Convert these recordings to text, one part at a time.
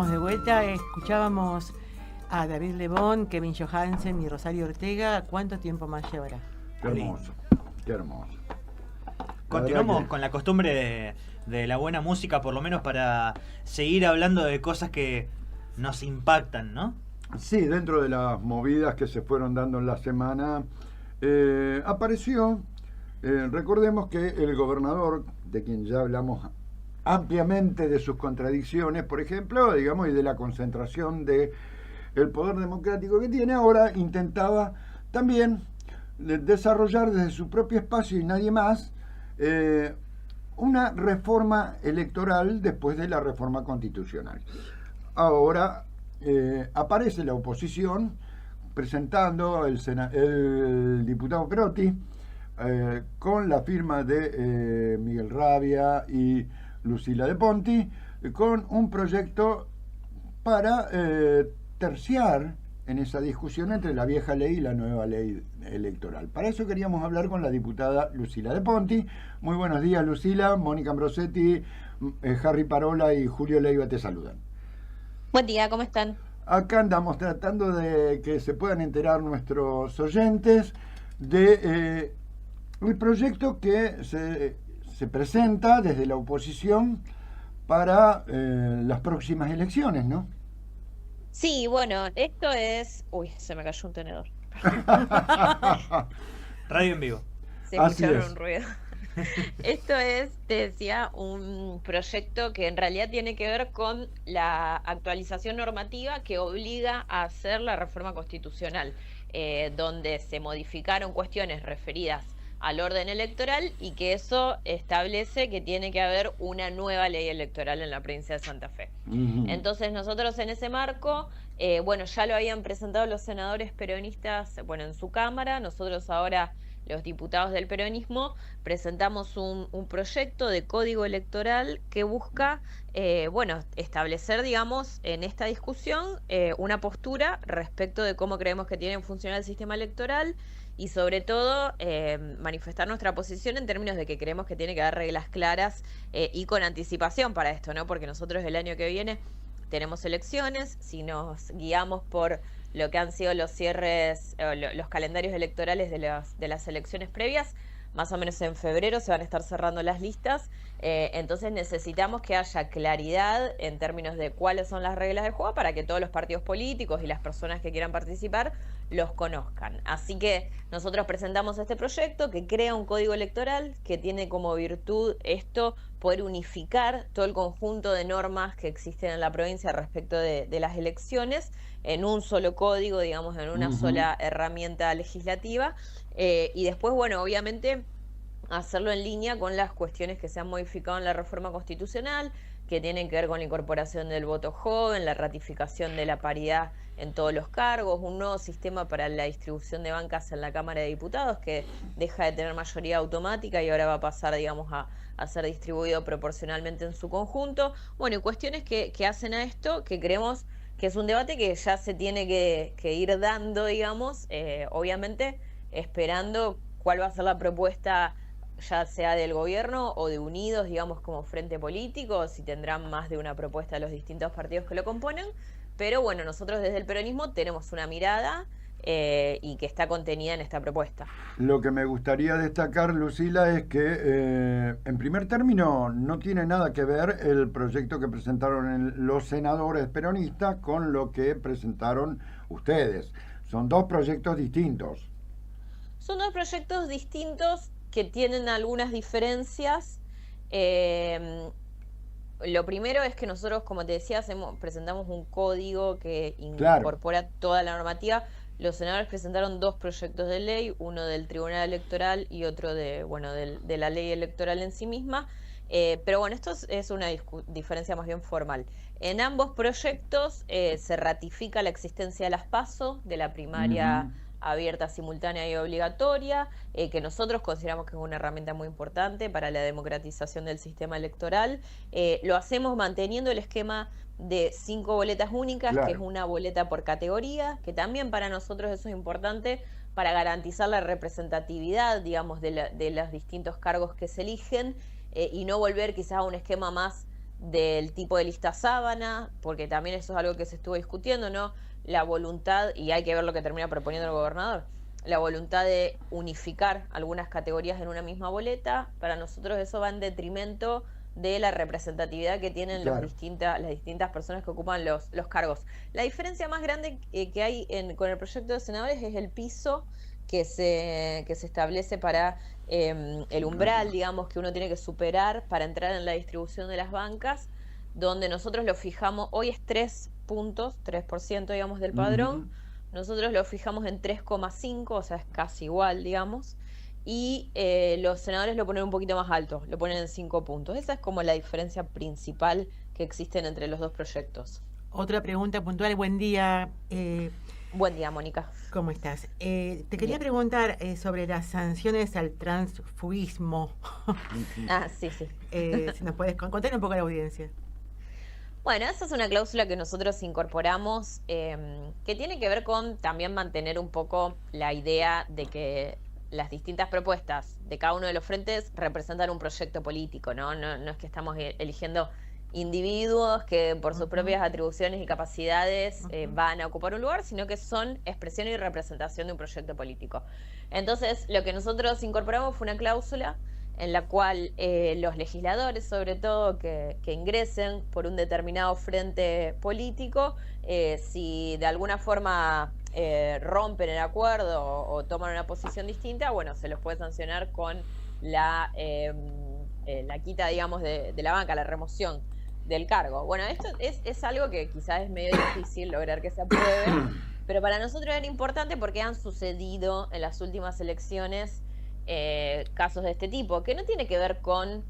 De vuelta, escuchábamos a David Lebón, Kevin Johansen y Rosario Ortega. ¿Cuánto tiempo más llevará? Qué hermoso, qué hermoso. Continuamos con la costumbre de la buena música, por lo menos para seguir hablando de cosas que nos impactan, ¿no? Sí, dentro de las movidas que se fueron dando en la semana, apareció, recordemos que el gobernador, de quien ya hablamos ampliamente de sus contradicciones, por ejemplo, digamos, y de la concentración de el poder democrático que tiene, ahora intentaba también desarrollar desde su propio espacio y nadie más una reforma electoral después de la reforma constitucional. Ahora aparece la oposición presentando el diputado Perotti con la firma de Miguel Rabia y Lucila de Ponti, con un proyecto para terciar en esa discusión entre la vieja ley y la nueva ley electoral. Para eso queríamos hablar con la diputada Lucila de Ponti. Muy buenos días, Lucila. Mónica Ambrosetti, Harry Parola y Julio Leiva te saludan. Buen día, ¿cómo están? Acá andamos tratando de que se puedan enterar nuestros oyentes de el proyecto que se presenta desde la oposición para las próximas elecciones, ¿no? Sí, bueno, esto es... Uy, se me cayó un tenedor. Radio en vivo. Se Así escucharon es. un ruido. Esto es, te decía, un proyecto que en realidad tiene que ver con la actualización normativa que obliga a hacer la reforma constitucional, donde se modificaron cuestiones referidas al orden electoral y que eso establece que tiene que haber una nueva ley electoral en la provincia de Santa Fe. Entonces nosotros en ese marco, bueno, ya lo habían presentado los senadores peronistas, bueno, en su cámara. Nosotros ahora, los diputados del peronismo, presentamos un proyecto de código electoral que busca, bueno, establecer, digamos, en esta discusión una postura respecto de cómo creemos que tiene que funcionar el sistema electoral y sobre todo manifestar nuestra posición en términos de que creemos que tiene que haber reglas claras y con anticipación para esto, ¿no? Porque nosotros el año que viene tenemos elecciones. Si nos guiamos por lo que han sido los cierres, los calendarios electorales de las elecciones previas, más o menos en febrero se van a estar cerrando las listas, entonces necesitamos que haya claridad en términos de cuáles son las reglas de juego para que todos los partidos políticos y las personas que quieran participar los conozcan. Así que nosotros presentamos este proyecto que crea un código electoral que tiene como virtud esto, poder unificar todo el conjunto de normas que existen en la provincia respecto de las elecciones en un solo código, digamos, en una sola herramienta legislativa, y después, bueno, obviamente hacerlo en línea con las cuestiones que se han modificado en la reforma constitucional, que tienen que ver con la incorporación del voto joven, la ratificación de la paridad en todos los cargos, un nuevo sistema para la distribución de bancas en la Cámara de Diputados, que deja de tener mayoría automática y ahora va a pasar, digamos, a ser distribuido proporcionalmente en su conjunto. Bueno, y cuestiones que hacen a esto, que creemos que es un debate que ya se tiene que ir dando, digamos, obviamente esperando cuál va a ser la propuesta, ya sea del gobierno o de Unidos, digamos, como frente político, si tendrán más de una propuesta de los distintos partidos que lo componen. Pero bueno, nosotros desde el peronismo tenemos una mirada y que está contenida en esta propuesta. Lo que me gustaría destacar, Lucila, es que en primer término no tiene nada que ver el proyecto que presentaron los senadores peronistas con lo que presentaron ustedes. Son dos proyectos distintos. Son dos proyectos distintos que tienen algunas diferencias. Lo primero es que nosotros, como te decía, presentamos un código que incorpora toda la normativa. Los senadores presentaron dos proyectos de ley, uno del Tribunal Electoral y otro de la ley electoral en sí misma. Pero bueno, esto es una diferencia más bien formal. En ambos proyectos se ratifica la existencia de las PASO, de la primaria abierta, simultánea y obligatoria, que nosotros consideramos que es una herramienta muy importante para la democratización del sistema electoral. Lo hacemos manteniendo el esquema de 5 boletas únicas, que es una boleta por categoría, que también para nosotros eso es importante para garantizar la representatividad, digamos, de los distintos cargos que se eligen, y no volver quizás a un esquema más del tipo de lista sábana, porque también eso es algo que se estuvo discutiendo, ¿no? La voluntad, y hay que ver lo que termina proponiendo el gobernador, la voluntad de unificar algunas categorías en una misma boleta. Para nosotros eso va en detrimento de la representatividad que tienen Claro. las distintas personas que ocupan los cargos. La diferencia más grande que hay con el proyecto de senadores es el piso que se establece para el umbral, digamos, que uno tiene que superar para entrar en la distribución de las bancas, donde nosotros lo fijamos, hoy es 3 puntos, 3%, digamos, del padrón. Nosotros lo fijamos en 3,5, o sea, es casi igual, digamos. Y los senadores lo ponen un poquito más alto, lo ponen en 5 puntos. Esa es como la diferencia principal que existen entre los dos proyectos. Otra pregunta puntual. Buen día. Buen día, Mónica. ¿Cómo estás? Te quería Bien. preguntar sobre las sanciones al transfugismo. Sí, sí. Si nos puedes contar un poco a la audiencia. Bueno, esa es una cláusula que nosotros incorporamos, que tiene que ver con también mantener un poco la idea de que las distintas propuestas de cada uno de los frentes representan un proyecto político, ¿no? No es que estamos eligiendo individuos que por sus propias atribuciones y capacidades van a ocupar un lugar, sino que son expresión y representación de un proyecto político. Entonces, lo que nosotros incorporamos fue una cláusula en la cual los legisladores, sobre todo, que ingresen por un determinado frente político, si de alguna forma rompen el acuerdo o toman una posición distinta, bueno, se los puede sancionar con la quita, digamos, de la banca, la remoción del cargo. Bueno, esto es algo que quizás es medio difícil lograr que se apruebe, pero para nosotros era importante porque han sucedido en las últimas elecciones casos de este tipo, que no tiene que ver con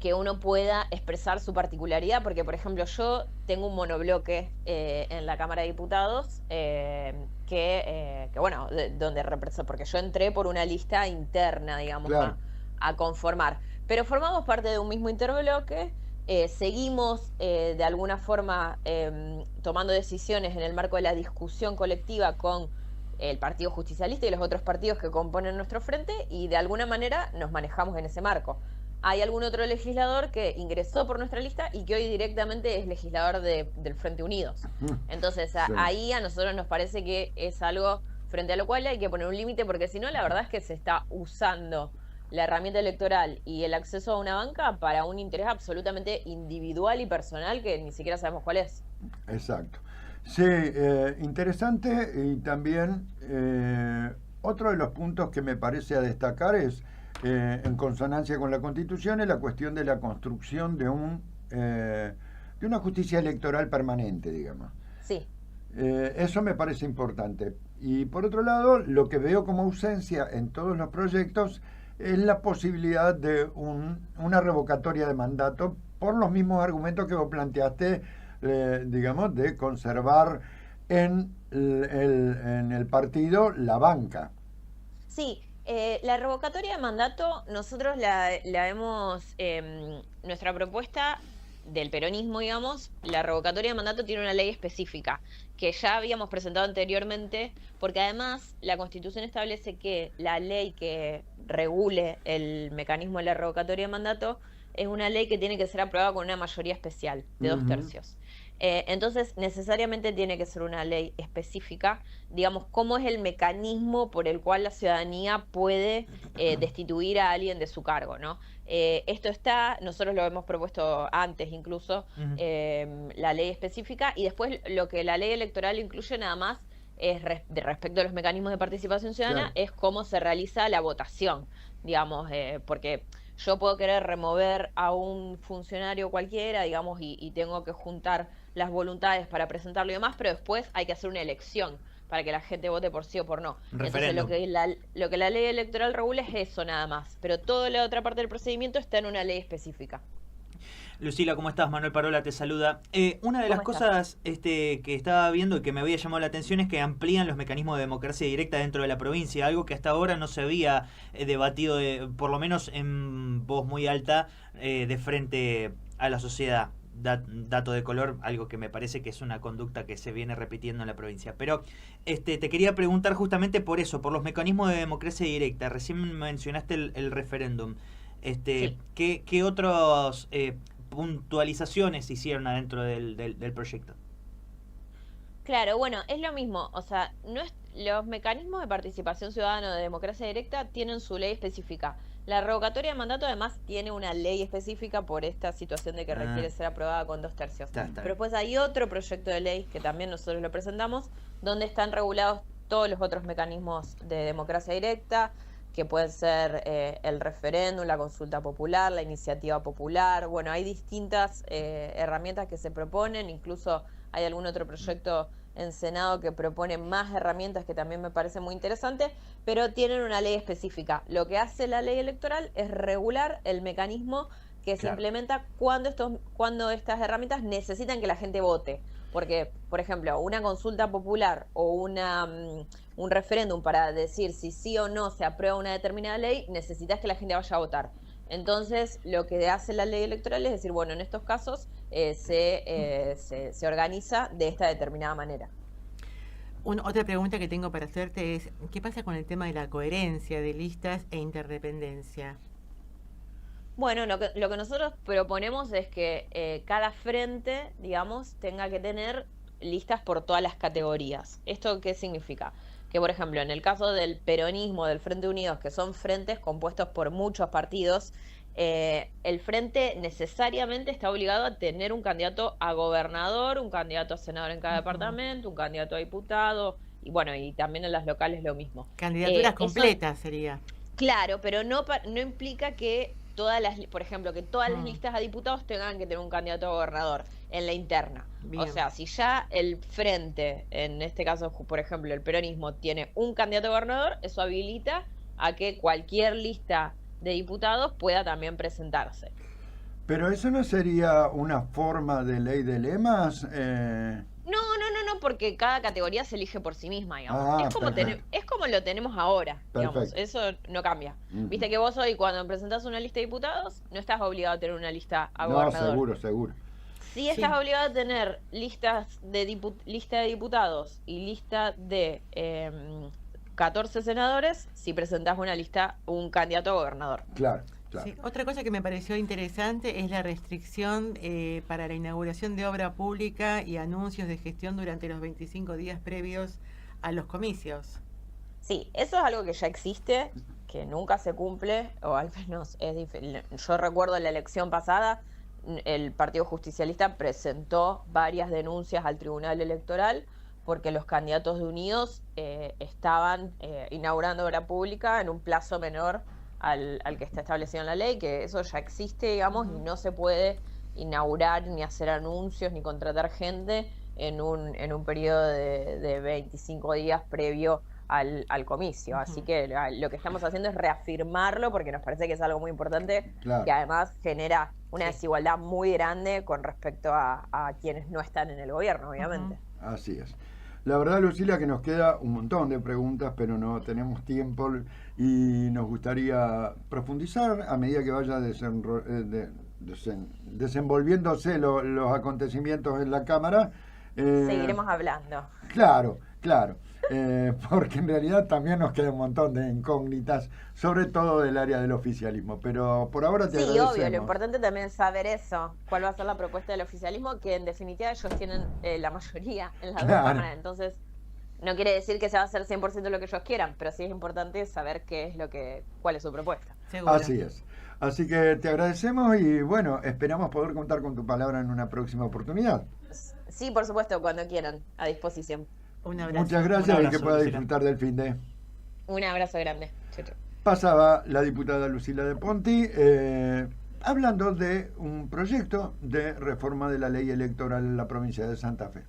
que uno pueda expresar su particularidad, porque por ejemplo yo tengo un monobloque en la Cámara de Diputados que bueno, donde represento, porque yo entré por una lista interna, digamos, Claro. a conformar, pero formamos parte de un mismo interbloque. Seguimos de alguna forma tomando decisiones en el marco de la discusión colectiva con el Partido Justicialista y los otros partidos que componen nuestro frente, y de alguna manera nos manejamos en ese marco. Hay algún otro legislador que ingresó por nuestra lista y que hoy directamente es legislador del Frente Unidos. Entonces Sí. ahí a nosotros nos parece que es algo frente a lo cual hay que poner un límite, porque si no, la verdad es que se está usando la herramienta electoral y el acceso a una banca para un interés absolutamente individual y personal que ni siquiera sabemos cuál es. Exacto. Sí, interesante, y también otro de los puntos que me parece a destacar es, en consonancia con la Constitución, es la cuestión de la construcción de una justicia electoral permanente, digamos. Sí. Eso me parece importante. Y por otro lado, lo que veo como ausencia en todos los proyectos es la posibilidad de una revocatoria de mandato por los mismos argumentos que vos planteaste, digamos, de conservar en el partido la banca. Sí, la revocatoria de mandato, nosotros la hemos, nuestra propuesta del peronismo, digamos, la revocatoria de mandato tiene una ley específica que ya habíamos presentado anteriormente, porque además la Constitución establece que la ley que regule el mecanismo de la revocatoria de mandato es una ley que tiene que ser aprobada con una mayoría especial de 2/3. Entonces, necesariamente tiene que ser una ley específica, digamos, cómo es el mecanismo por el cual la ciudadanía puede destituir a alguien de su cargo, ¿no? Esto está, nosotros lo hemos propuesto antes incluso, la ley específica, y después lo que la ley electoral incluye nada más es respecto a los mecanismos de participación ciudadana, Claro. es cómo se realiza la votación, digamos, porque yo puedo querer remover a un funcionario cualquiera, digamos, y tengo que juntar las voluntades para presentarlo y demás, pero después hay que hacer una elección para que la gente vote por sí o por no. Entonces Referéndum. lo que la ley electoral regula es eso nada más, pero toda la otra parte del procedimiento está en una ley específica. Lucila, ¿cómo estás? Manuel Parola te saluda. Una de las ¿Cómo estás? cosas que estaba viendo y que me había llamado la atención es que amplían los mecanismos de democracia directa dentro de la provincia, algo que hasta ahora no se había debatido, por lo menos en voz muy alta, de frente a la sociedad. Dato de color, algo que me parece que es una conducta que se viene repitiendo en la provincia. Pero te quería preguntar justamente por eso, por los mecanismos de democracia directa. Recién mencionaste el referéndum. Sí. ¿Qué otros puntualizaciones se hicieron adentro del proyecto? Claro, bueno, es lo mismo, o sea, no es, los mecanismos de participación ciudadana o de democracia directa tienen su ley específica. La revocatoria de mandato además tiene una ley específica por esta situación de que requiere ser aprobada con 2/3. Está Pero pues hay otro proyecto de ley que también nosotros lo presentamos, donde están regulados todos los otros mecanismos de democracia directa, que pueden ser el referéndum, la consulta popular, la iniciativa popular. Bueno, hay distintas herramientas que se proponen, incluso hay algún otro proyecto en Senado que propone más herramientas que también me parece muy interesante, pero tienen una ley específica. Lo que hace la ley electoral es regular el mecanismo que se implementa cuando estas herramientas necesitan que la gente vote. Porque, por ejemplo, una consulta popular o un referéndum para decir si sí o no se aprueba una determinada ley, necesitas que la gente vaya a votar. Entonces, lo que hace la ley electoral es decir, bueno, en estos casos se organiza de esta determinada manera. Otra pregunta que tengo para hacerte es, ¿qué pasa con el tema de la coherencia de listas e interdependencia? Bueno, lo que nosotros proponemos es que cada frente, digamos, tenga que tener listas por todas las categorías. ¿Esto qué significa? Que, por ejemplo, en el caso del peronismo, del Frente Unidos, que son frentes compuestos por muchos partidos, el frente necesariamente está obligado a tener un candidato a gobernador, un candidato a senador en cada departamento, un candidato a diputado, y bueno, y también en las locales lo mismo. Candidaturas completas sería. Claro, pero no implica que por ejemplo, que todas las listas a diputados tengan que tener un candidato a gobernador en la interna. Bien. O sea, si ya el frente, en este caso, por ejemplo, el peronismo, tiene un candidato a gobernador, eso habilita a que cualquier lista de diputados pueda también presentarse. Pero eso no sería una forma de ley de lemas. No, porque cada categoría se elige por sí misma, digamos. Es como lo tenemos ahora, digamos. Eso no cambia. Viste que vos hoy, cuando presentás una lista de diputados, no estás obligado a tener una lista a gobernador. No, seguro. Sí estás obligado a tener lista de diputados y lista de 14 senadores si presentás un candidato a gobernador. Claro. Sí, otra cosa que me pareció interesante es la restricción para la inauguración de obra pública y anuncios de gestión durante los 25 días previos a los comicios. Sí, eso es algo que ya existe, que nunca se cumple, o al menos es difícil. Yo recuerdo en la elección pasada, el Partido Justicialista presentó varias denuncias al Tribunal Electoral porque los candidatos de Unidos estaban inaugurando obra pública en un plazo menor al que está establecido en la ley, que eso ya existe, digamos, y no se puede inaugurar, ni hacer anuncios, ni contratar gente en un periodo de 25 días previo al comicio. Así que lo que estamos haciendo es reafirmarlo, porque nos parece que es algo muy importante, que además genera una desigualdad muy grande con respecto a quienes no están en el gobierno, obviamente. Así es. La verdad, Lucila, que nos queda un montón de preguntas, pero no tenemos tiempo y nos gustaría profundizar a medida que vaya desenvolviéndose los acontecimientos en la Cámara. Seguiremos hablando. Claro. Porque en realidad también nos queda un montón de incógnitas, sobre todo del área del oficialismo, pero por ahora te agradecemos. Sí, obvio, lo importante también es saber eso, cuál va a ser la propuesta del oficialismo, que en definitiva ellos tienen la mayoría en las dos cámaras, entonces no quiere decir que se va a hacer 100% lo que ellos quieran, pero sí es importante saber cuál es su propuesta. Seguro. Así es. Así que te agradecemos y bueno, esperamos poder contar con tu palabra en una próxima oportunidad. Sí, por supuesto, cuando quieran, a disposición. Un abrazo. Muchas gracias y que pueda Lucila. disfrutar del fin de. Un abrazo grande. Chau. Pasaba la diputada Lucila de Ponti hablando de un proyecto de reforma de la ley electoral en la provincia de Santa Fe.